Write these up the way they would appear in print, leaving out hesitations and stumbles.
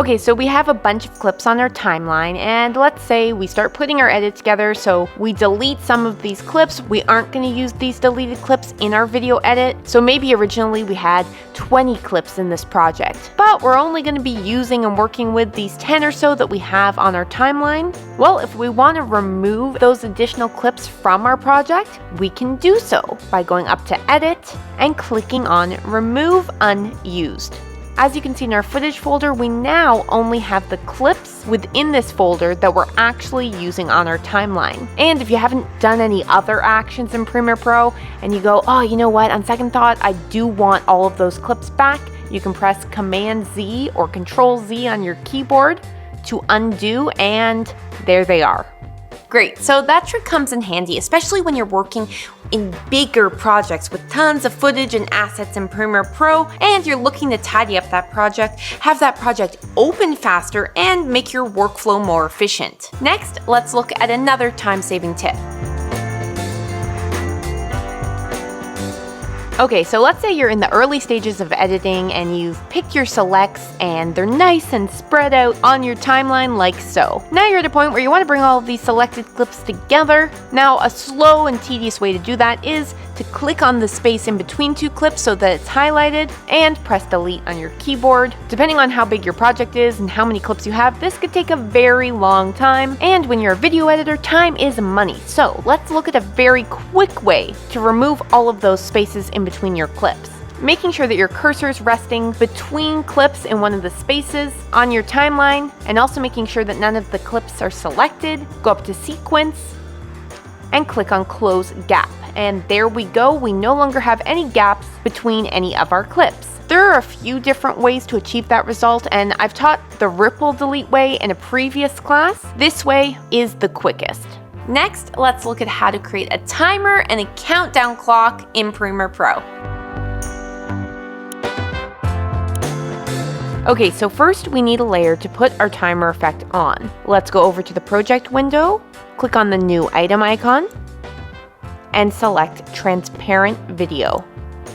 Okay, so we have a bunch of clips on our timeline, and let's say we start putting our edit together, so we delete some of these clips. We aren't going to use these deleted clips in our video edit, so maybe originally we had 20 clips in this project, but we're only going to be using and working with these 10 or so that we have on our timeline. Well, if we want to remove those additional clips from our project, we can do so by going up to Edit and clicking on Remove Unused. As you can see in our footage folder, we now only have the clips within this folder that we're actually using on our timeline. And if you haven't done any other actions in Premiere Pro and you go, oh, you know what, on second thought, I do want all of those clips back, you can press Command Z or Control Z on your keyboard to undo, and there they are. Great, so that trick comes in handy, especially when you're working in bigger projects with tons of footage and assets in Premiere Pro, and you're looking to tidy up that project, have that project open faster, and make your workflow more efficient. Next, let's look at another time-saving tip. Okay, so let's say you're in the early stages of editing and you've picked your selects and they're nice and spread out on your timeline like so. Now you're at a point where you want to bring all of these selected clips together. Now, a slow and tedious way to do that is to click on the space in between two clips so that it's highlighted and press delete on your keyboard. Depending on how big your project is and how many clips you have, this could take a very long time. And when you're a video editor, time is money. So let's look at a very quick way to remove all of those spaces in between your clips. Making sure that your cursor is resting between clips in one of the spaces on your timeline, and also making sure that none of the clips are selected. Go up to Sequence and click on Close Gap. And there we go, we no longer have any gaps between any of our clips. There are a few different ways to achieve that result, and I've taught the ripple delete way in a previous class. This way is the quickest. Next, let's look at how to create a timer and a countdown clock in Premiere Pro. Okay, so first we need a layer to put our timer effect on. Let's go over to the project window, click on the new item icon, and select Transparent Video.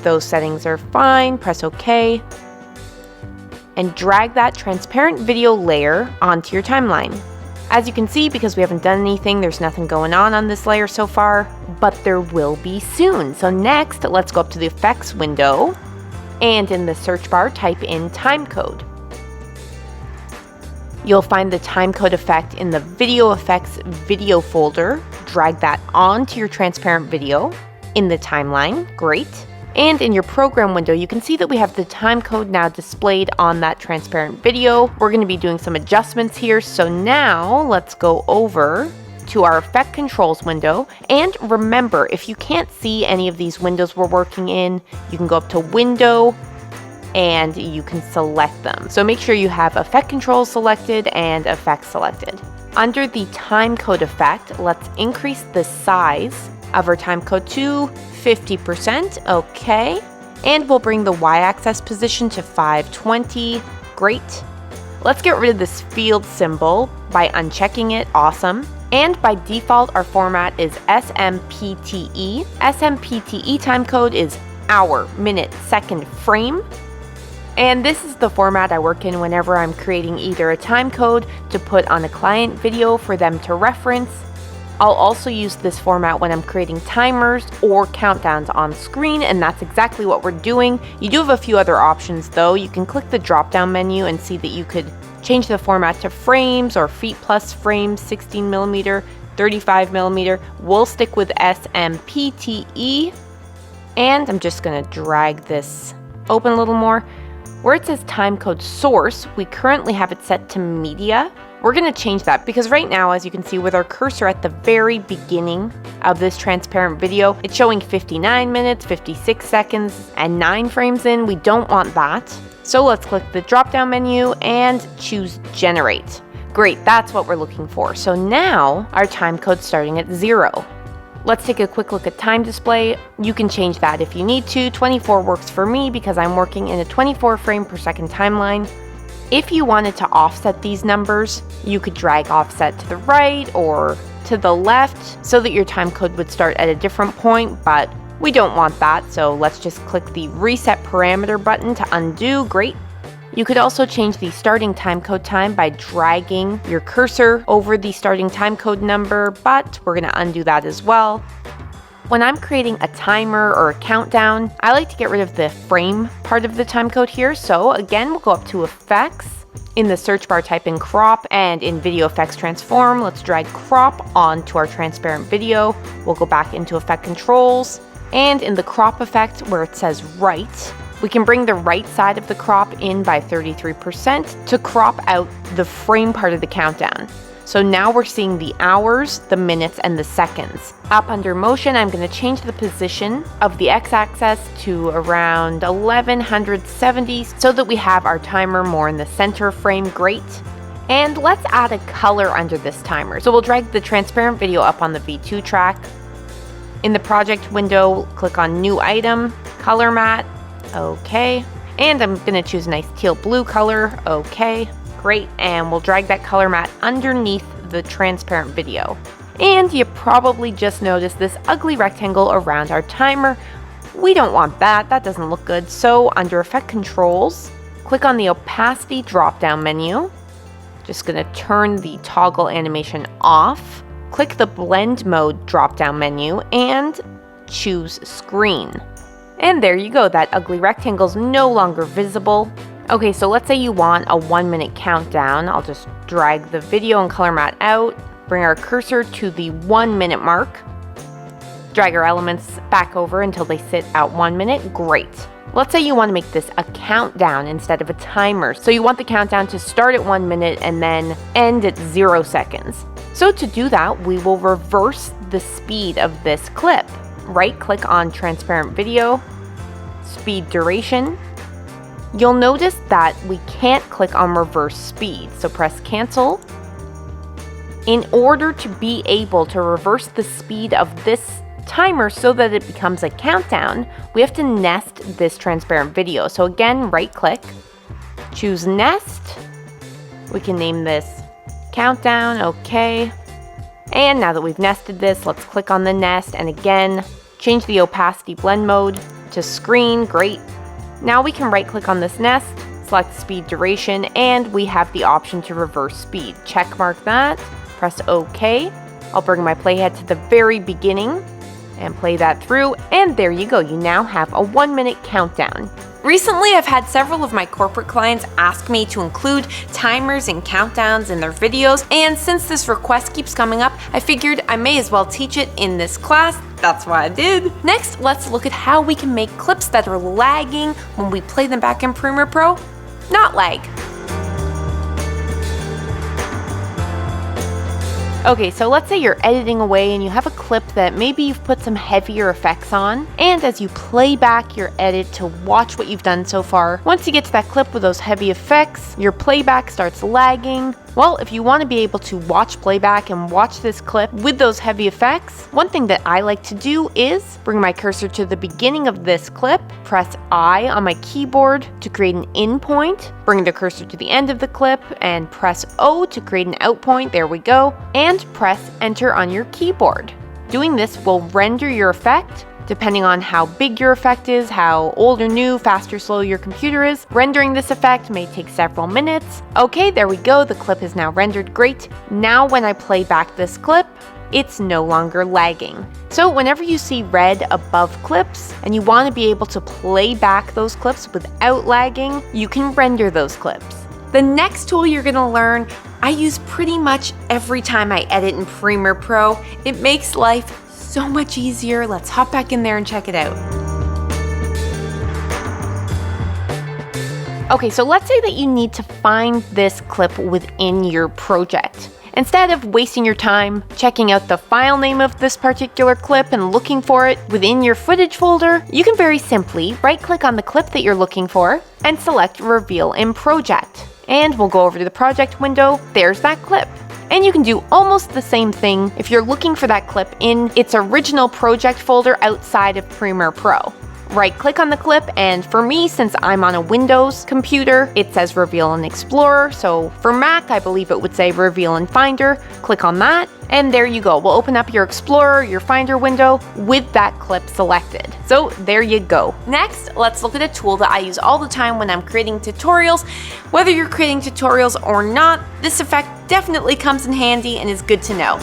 Those settings are fine, press OK, and drag that transparent video layer onto your timeline. As you can see, because we haven't done anything, there's nothing going on this layer so far, but there will be soon. So next, let's go up to the Effects window, and in the search bar, type in Timecode. You'll find the timecode effect in the Video Effects video folder. Drag that onto your transparent video in the timeline. Great. And in your program window, you can see that we have the timecode now displayed on that transparent video. We're going to be doing some adjustments here. So now let's go over to our Effect Controls window. And remember, if you can't see any of these windows we're working in, you can go up to Window and you can select them. So make sure you have Effect Controls selected and Effects selected. Under the timecode effect, let's increase the size of our timecode to 50%. Okay. And we'll bring the y-axis position to 520. Great. Let's get rid of this field symbol by unchecking it. Awesome. And by default, our format is SMPTE. SMPTE timecode is hour, minute, second, frame. And this is the format I work in whenever I'm creating either a timecode to put on a client video for them to reference. I'll also use this format when I'm creating timers or countdowns on screen, and that's exactly what we're doing. You do have a few other options though. You can click the drop-down menu and see that you could change the format to frames or feet plus frames, 16mm, 35mm. We'll stick with SMPTE. And I'm just gonna drag this open a little more. Where it says timecode source, we currently have it set to media. We're going to change that because right now, as you can see with our cursor at the very beginning of this transparent video, it's showing 59 minutes, 56 seconds, and 9 frames in. We don't want that. So let's click the drop-down menu and choose Generate. Great, that's what we're looking for. So now our timecode's starting at 0. Let's take a quick look at time display. You can change that if you need to. 24 works for me because I'm working in a 24 frame per second timeline. If you wanted to offset these numbers, you could drag offset to the right or to the left so that your timecode would start at a different point, but we don't want that. So let's just click the reset parameter button to undo. Great. You could also change the starting timecode time by dragging your cursor over the starting timecode number, but we're going to undo that as well. When I'm creating a timer or a countdown, I like to get rid of the frame part of the timecode here. So again, we'll go up to Effects. In the search bar, type in crop, and in Video Effects Transform, let's drag crop onto our transparent video. We'll go back into Effect Controls, and in the crop effect where it says right, we can bring the right side of the crop in by 33% to crop out the frame part of the countdown. So now we're seeing the hours, the minutes, and the seconds. Up under motion, I'm going to change the position of the x-axis to around 1170 so that we have our timer more in the center frame. Great. And let's add a color under this timer. So we'll drag the transparent video up on the V2 track. In the project window, click on New Item, Color Matte. Okay. And I'm going to choose a nice teal blue color. Okay. Great, and we'll drag that color matte underneath the transparent video. And you probably just noticed this ugly rectangle around our timer. We don't want that, that doesn't look good. So under Effect Controls, click on the Opacity drop-down menu. Just gonna turn the toggle animation off. Click the Blend Mode drop-down menu and choose Screen. And there you go, that ugly rectangle is no longer visible. Okay, so let's say you want a 1 minute countdown. I'll just drag the video and color matte out, bring our cursor to the 1 minute mark, drag our elements back over until they sit at 1 minute. Great. Let's say you want to make this a countdown instead of a timer. So you want the countdown to start at 1 minute and then end at 0 seconds. So to do that, we will reverse the speed of this clip. Right click on Transparent Video, Speed Duration. You'll notice that we can't click on reverse speed, so press cancel. In order to be able to reverse the speed of this timer so that it becomes a countdown, we have to nest this transparent video. So again, right click, choose nest. We can name this countdown, okay. And now that we've nested this, let's click on the nest and again, change the opacity blend mode to screen, great. Now we can right click on this nest, select speed duration, and we have the option to reverse speed. Check mark that, press OK. I'll bring my playhead to the very beginning and play that through, and there you go, you now have a 1 minute countdown. Recently, I've had several of my corporate clients ask me to include timers and countdowns in their videos, and since this request keeps coming up, I figured I may as well teach it in this class. That's what I did. Next, let's look at how we can make clips that are lagging when we play them back in Premiere Pro not lag. Okay, so let's say you're editing away and you have a clip that maybe you've put some heavier effects on, and as you play back your edit to watch what you've done so far, once you get to that clip with those heavy effects, your playback starts lagging. Well, if you want to be able to watch playback and watch this clip with those heavy effects, one thing that I like to do is bring my cursor to the beginning of this clip, press I on my keyboard to create an in point, bring the cursor to the end of the clip, and press O to create an out point, there we go, and press enter on your keyboard. Doing this will render your effect. Depending on how big your effect is, how old or new, fast or slow your computer is, rendering this effect may take several minutes. Okay, there we go, the clip is now rendered, great. Now when I play back this clip, it's no longer lagging. So whenever you see red above clips and you want to be able to play back those clips without lagging, you can render those clips. The next tool you're going to learn, I use pretty much every time I edit in Premiere Pro. It makes life so much easier. Let's hop back in there and check it out. Okay, so let's say that you need to find this clip within your project. Instead of wasting your time checking out the file name of this particular clip and looking for it within your footage folder, you can very simply right-click on the clip that you're looking for and select Reveal in Project. And we'll go over to the project window, there's that clip. And you can do almost the same thing if you're looking for that clip in its original project folder outside of Premiere Pro. right-click on the clip, and for me, since I'm on a Windows computer, it says Reveal in Explorer. So for Mac, I believe it would say Reveal in Finder. Click on that, and there you go. We'll open up your Explorer, your Finder window with that clip selected. So there you go. Next, let's look at a tool that I use all the time when I'm creating tutorials. Whether you're creating tutorials or not, this effect definitely comes in handy and is good to know.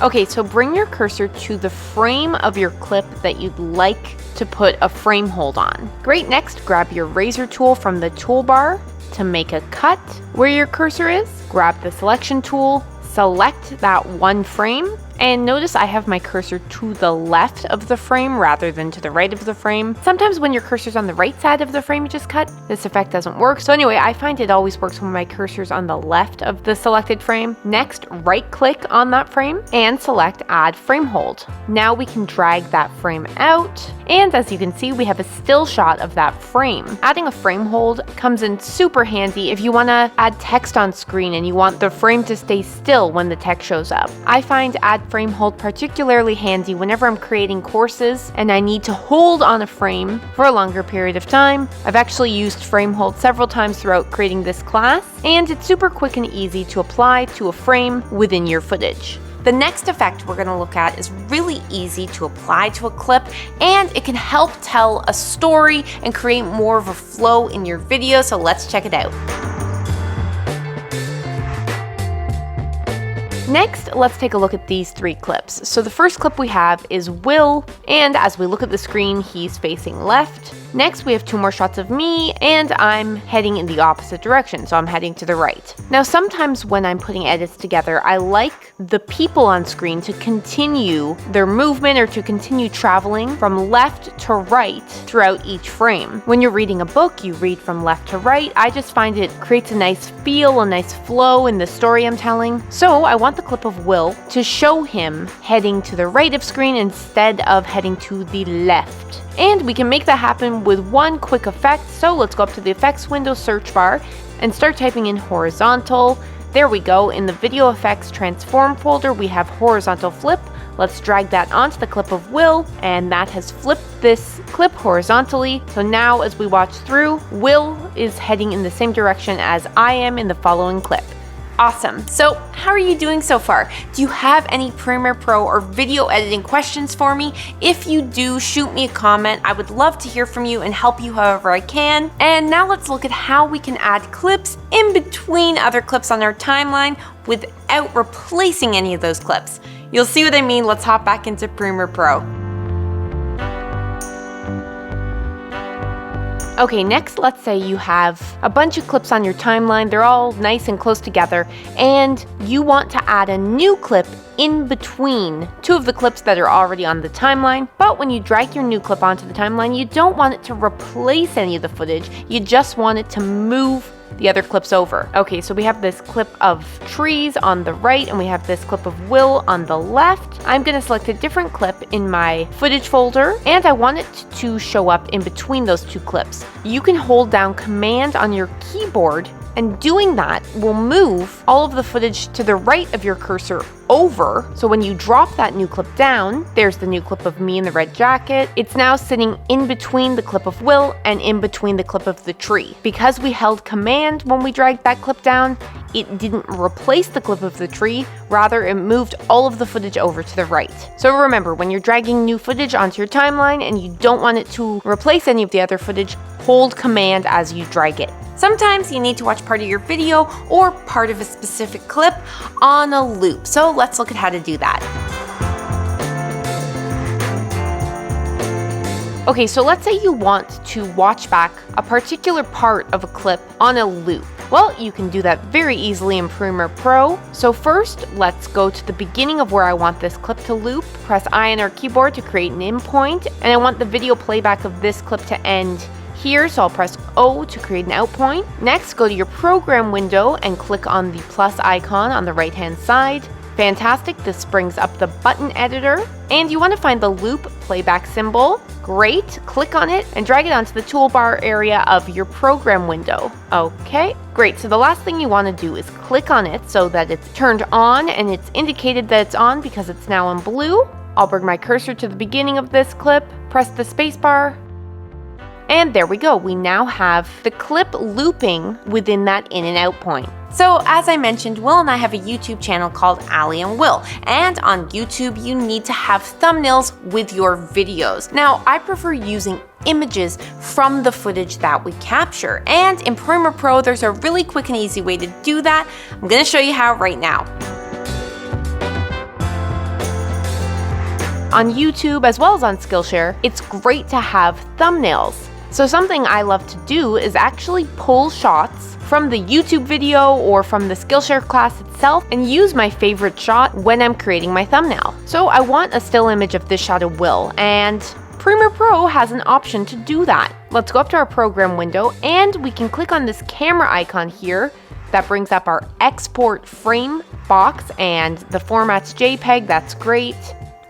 Okay, so bring your cursor to the frame of your clip that you'd like to put a frame hold on. Great, next grab your razor tool from the toolbar to make a cut where your cursor is. Grab the selection tool, select that one frame, and notice I have my cursor to the left of the frame rather than to the right of the frame. Sometimes when your cursor's on the right side of the frame you just cut, this effect doesn't work. So anyway, I find it always works when my cursor's on the left of the selected frame. Next, right-click on that frame and select Add Frame Hold. Now we can drag that frame out, and as you can see, we have a still shot of that frame. Adding a frame hold comes in super handy if you want to add text on screen and you want the frame to stay still when the text shows up. I find Add Frame Hold particularly handy whenever I'm creating courses and I need to hold on a frame for a longer period of time. I've actually used frame hold several times throughout creating this class, and it's super quick and easy to apply to a frame within your footage. The next effect we're going to look at is really easy to apply to a clip, and it can help tell a story and create more of a flow in your video, so let's check it out. Next, let's take a look at these three clips. So the first clip we have is Will, and as we look at the screen, he's facing left. Next, we have two more shots of me, and I'm heading in the opposite direction, so I'm heading to the right. Now, sometimes when I'm putting edits together, I like the people on screen to continue their movement or to continue traveling from left to right throughout each frame. When you're reading a book, you read from left to right. I just find it creates a nice feel, a nice flow in the story I'm telling. So I want the clip of Will to show him heading to the right of screen instead of heading to the left. And we can make that happen with one quick effect. So let's go up to the effects window search bar and start typing in horizontal. There we go. In the video effects transform folder, we have horizontal flip. Let's drag that onto the clip of Will, and that has flipped this clip horizontally. So now as we watch through, Will is heading in the same direction as I am in the following clip. Awesome. So how are you doing so far? Do you have any Premiere Pro or video editing questions for me? If you do, shoot me a comment. I would love to hear from you and help you however I can. And now let's look at how we can add clips in between other clips on our timeline without replacing any of those clips. You'll see what I mean. Let's hop back into Premiere Pro. Okay, next, let's say you have a bunch of clips on your timeline. They're all nice and close together, and you want to add a new clip in between two of the clips that are already on the timeline. But when you drag your new clip onto the timeline, you don't want it to replace any of the footage. You just want it to move the other clips over. Okay, so we have this clip of trees on the right, and we have this clip of Will on the left. I'm going to select a different clip in my footage folder, and I want it to show up in between those two clips. You can hold down Command on your keyboard, and doing that will move all of the footage to the right of your cursor over. So when you drop that new clip down, there's the new clip of me in the red jacket. It's now sitting in between the clip of Will and in between the clip of the tree. Because we held Command when we dragged that clip down, it didn't replace the clip of the tree, rather it moved all of the footage over to the right. So remember, when you're dragging new footage onto your timeline and you don't want it to replace any of the other footage, hold Command as you drag it. Sometimes you need to watch part of your video or part of a specific clip on a loop. So let's look at how to do that. Okay, so let's say you want to watch back a particular part of a clip on a loop. Well, you can do that very easily in Premiere Pro. So first, let's go to the beginning of where I want this clip to loop. Press I on our keyboard to create an in point, and I want the video playback of this clip to end here, so I'll press O to create an out point. Next, go to your program window and click on the plus icon on the right hand side. Fantastic, this brings up the button editor, and you want to find the loop playback symbol. Great, click on it and drag it onto the toolbar area of your program window. Okay, great, so the last thing you want to do is click on it so that it's turned on and it's indicated that it's on because it's now in blue. I'll bring my cursor to the beginning of this clip, press the spacebar, and there we go. We now have the clip looping within that in and out point. So as I mentioned, Will and I have a YouTube channel called Alli and Will, and on YouTube you need to have thumbnails with your videos. Now I prefer using images from the footage that we capture, and in Premiere Pro there's a really quick and easy way to do that. I'm going to show you how right now. On YouTube as well as on Skillshare, it's great to have thumbnails. So something I love to do is actually pull shots from the YouTube video or from the Skillshare class itself and use my favorite shot when I'm creating my thumbnail. So I want a still image of this shot of Will, and Premiere Pro has an option to do that. Let's go up to our program window and we can click on this camera icon here. That brings up our export frame box and the format's JPEG, that's great.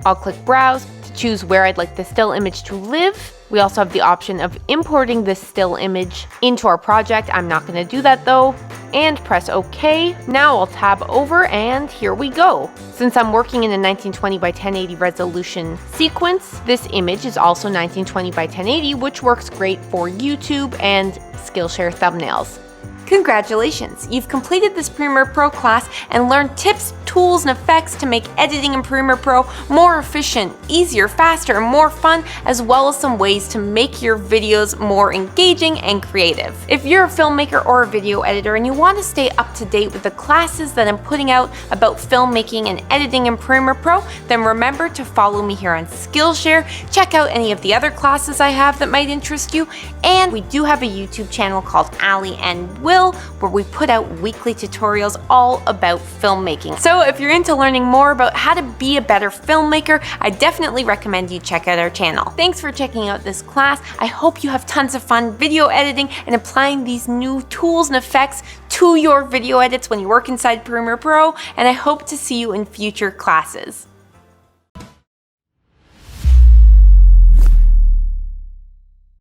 I'll click browse to choose where I'd like the still image to live. We also have the option of importing this still image into our project. I'm not going to do that though. And press OK. Now I'll tab over and here we go. Since I'm working in a 1920 by 1080 resolution sequence, this image is also 1920 by 1080, which works great for YouTube and Skillshare thumbnails. Congratulations! You've completed this Premiere Pro class and learned tips, tools, and effects to make editing in Premiere Pro more efficient, easier, faster, and more fun, as well as some ways to make your videos more engaging and creative. If you're a filmmaker or a video editor and you want to stay up to date with the classes that I'm putting out about filmmaking and editing in Premiere Pro, then remember to follow me here on Skillshare, check out any of the other classes I have that might interest you, and we do have a YouTube channel called Alli and Will, where we put out weekly tutorials all about filmmaking. So if you're into learning more about how to be a better filmmaker, I definitely recommend you check out our channel. Thanks for checking out this class. I hope you have tons of fun video editing and applying these new tools and effects to your video edits when you work inside Premiere Pro, and I hope to see you in future classes.